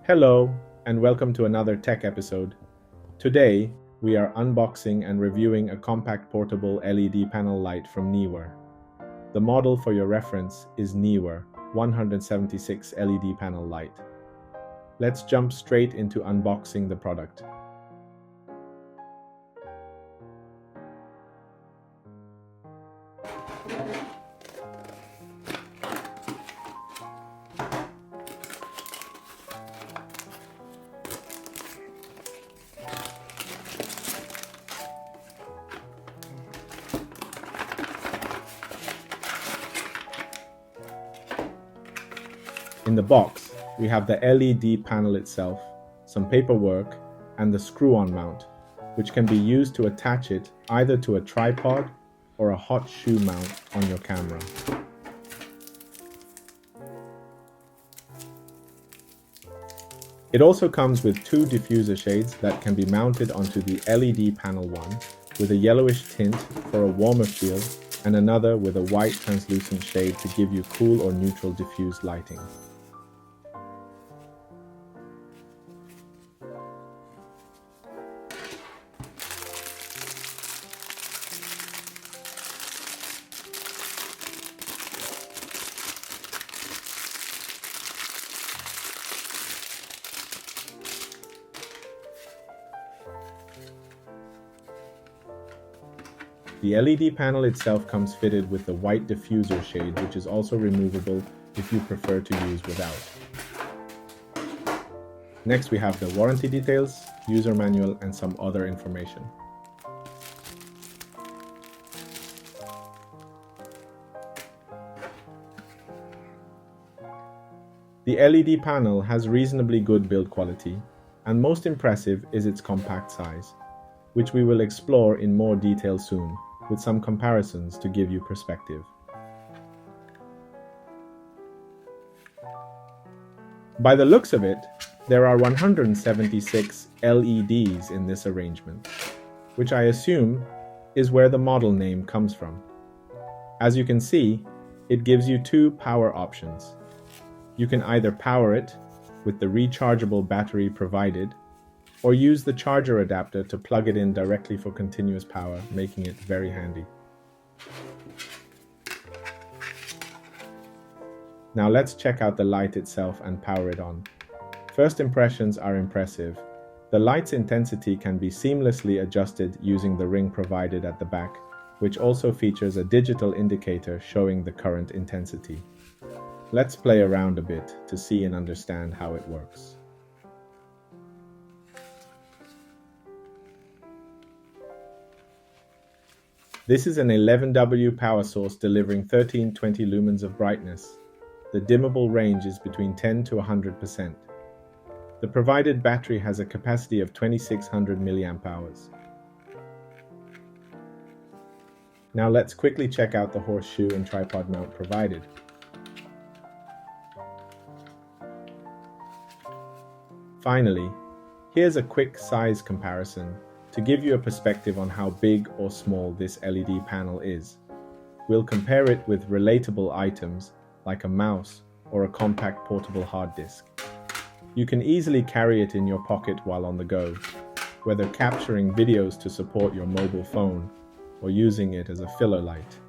Hello, and welcome to another tech episode. Today, we are unboxing and reviewing a compact portable LED panel light from Neewer. The model for your reference is Neewer 176 LED panel light. Let's jump straight into unboxing the product. In the box, we have the LED panel itself, some paperwork, and the screw-on mount, which can be used to attach it either to a tripod or a hot shoe mount on your camera. It also comes with two diffuser shades that can be mounted onto the LED panel, one with a yellowish tint for a warmer feel and another with a white translucent shade to give you cool or neutral diffused lighting. The LED panel itself comes fitted with the white diffuser shade, which is also removable if you prefer to use without. Next, we have the warranty details, user manual, and some other information. The LED panel has reasonably good build quality, and most impressive is its compact size, which we will explore in more detail soon, with some comparisons to give you perspective. By the looks of it, there are 176 LEDs in this arrangement, which I assume is where the model name comes from. As you can see, it gives you two power options. You can either power it with the rechargeable battery provided, or use the charger adapter to plug it in directly for continuous power, making it very handy. Now let's check out the light itself and power it on. First impressions are impressive. The light's intensity can be seamlessly adjusted using the ring provided at the back, which also features a digital indicator showing the current intensity. Let's play around a bit to see and understand how it works. This is an 11W power source delivering 1320 lumens of brightness. The dimmable range is between 10 to 100%. The provided battery has a capacity of 2600 milliamp hours. Now let's quickly check out the horseshoe and tripod mount provided. Finally, here's a quick size comparison to give you a perspective on how big or small this LED panel is. We'll compare it with relatable items like a mouse or a compact portable hard disk. You can easily carry it in your pocket while on the go, whether capturing videos to support your mobile phone or using it as a filler light.